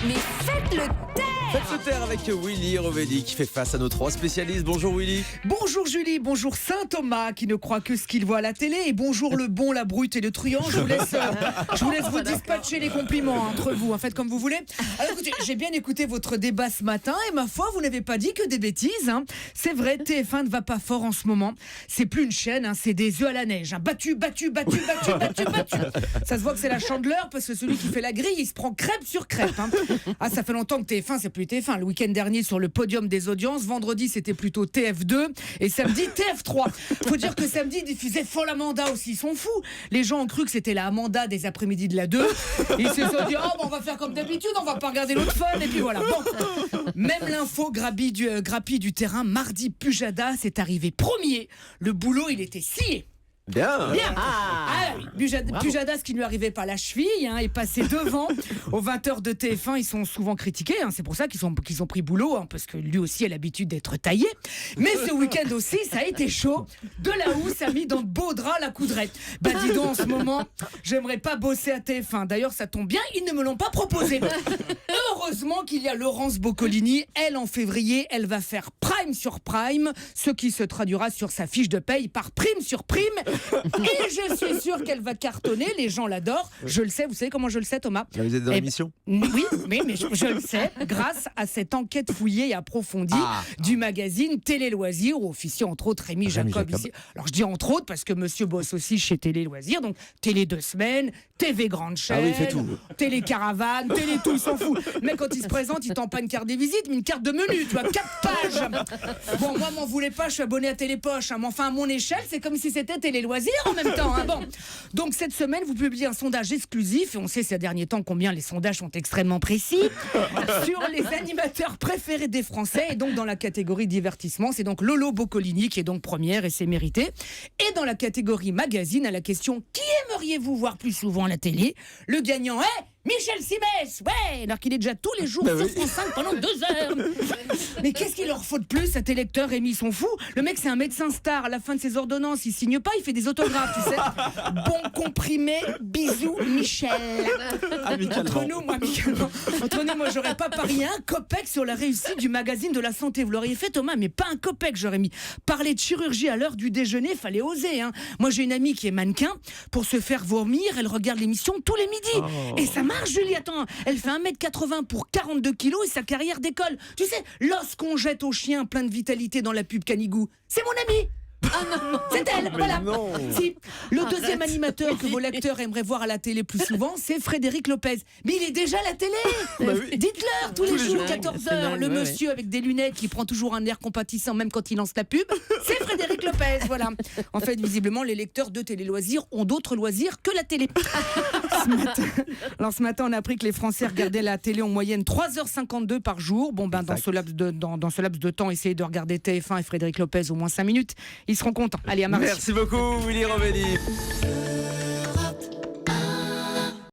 Mais faites le taire. Faites se taire avec Willy Rovelli qui fait face à nos trois spécialistes. Bonjour Willy. Bonjour Julie, bonjour Saint Thomas qui ne croit que ce qu'il voit à la télé et bonjour le bon, la brute et le truand. Je vous laisse vous dispatcher les compliments entre vous, faites comme vous voulez. Alors écoutez, j'ai bien écouté votre débat ce matin et ma foi, vous n'avez pas dit que des bêtises. C'est vrai, TF1 ne va pas fort en ce moment. C'est plus une chaîne, c'est des œufs à la neige. Battu. Ça se voit que c'est la Chandeleur parce que celui qui fait la grille, il se prend crêpe sur crêpe. Ah, ça fait longtemps que TF1, c'est plus TF1. Le week-end dernier sur le podium des audiences, vendredi c'était plutôt TF2 et samedi TF3. Faut dire que samedi ils diffusaient Folle Amanda aussi, ils sont fous. Les gens ont cru que c'était la Amanda des après-midi de la 2. Ils se sont dit on va faire comme d'habitude, on va pas regarder l'autre Fun et puis voilà. Bon, même l'info grappille du terrain, mardi Pujadas est arrivé premier. Le boulot il était scié. Bien. Pujadas qui ne lui arrivait pas la cheville est passé devant. Aux 20h de TF1 ils sont souvent critiqués, c'est pour ça qu'ils ont pris boulot, parce que lui aussi a l'habitude d'être taillé. Mais ce week-end aussi ça a été chaud. De la housse a mis dans de beaux draps la coudrette. Dis donc en ce moment j'aimerais pas bosser à TF1. D'ailleurs ça tombe bien, ils ne me l'ont pas proposé. Heureusement qu'il y a Laurence Boccolini. Elle en février elle va faire prime sur prime, ce qui se traduira sur sa fiche de paye par prime sur prime. Et je suis sûre qu'elle va cartonner, les gens l'adorent. Je le sais, vous savez comment je le sais Thomas? Vous êtes dans l'émission? Oui, mais je le sais grâce à cette enquête fouillée et approfondie du magazine Télé Loisirs où officie entre autres Rémi Jacob ici. Alors je dis entre autres parce que monsieur bosse aussi chez Télé Loisirs, donc Télé 2 semaines, TV Grande Chaîne, il fait tout. Télé Caravane, Télé tout, il s'en fout. Mais quand il se présente, il tend pas une carte des visites, mais une carte de menu, tu vois, 4 pages. Bon, moi m'en voulez pas, je suis abonné à Télépoche, mais enfin à mon échelle, c'est comme si c'était Télé Loisirs en même temps. Bon, donc cette semaine, vous publiez un sondage exclusif, et on sait ces derniers temps combien les sondages sont extrêmement précis, sur les animateurs préférés des Français, et donc dans la catégorie divertissement, c'est donc Lolo Boccolini qui est donc première, et c'est mérité. Et dans la catégorie magazine, à la question « Qui aimeriez-vous voir plus souvent à la télé ?» Le gagnant est Michel Simès, alors qu'il est déjà tous les jours sur France 5 pendant 2 heures. Mais qu'est-ce qu'il leur faut de plus à tes lecteurs, Rémi, ils sont fous. Le mec, c'est un médecin star. À la fin de ses ordonnances, il signe pas, il fait des autographes, tu sais. Bon comprimé, bisous, Michel. Entre nous, moi, j'aurais pas parié un copec sur la réussite du magazine de la santé. Vous l'auriez fait, Thomas, mais pas un copec, j'aurais mis. Parler de chirurgie à l'heure du déjeuner, fallait oser. Moi, j'ai une amie qui est mannequin. Pour se faire vomir, elle regarde l'émission tous les midis. Et ça marche, Julie, attends, elle fait 1m80 pour 42 kilos et sa carrière décolle. Tu sais, l'os qu'on jette aux chiens plein de vitalité dans la pub Canigou, c'est mon amie. C'est elle, voilà. Si, le deuxième animateur que vos lecteurs aimeraient voir à la télé plus souvent, c'est Frédéric Lopez. Mais il est déjà à la télé. Dites-leur tous les jours, 14h, le monsieur avec des lunettes qui prend toujours un air compatissant même quand il lance la pub, c'est Frédéric Lopez, voilà. En fait, visiblement, les lecteurs de Télé Loisirs ont d'autres loisirs que la télé. Ce matin, on a appris que les Français regardaient la télé en moyenne 3h52 par jour. Bon, dans ce laps de temps, essayez de regarder TF1 et Frédéric Lopez au moins 5 minutes. Ils seront contents. Allez, à mardi. Merci beaucoup, Willy Rovelli.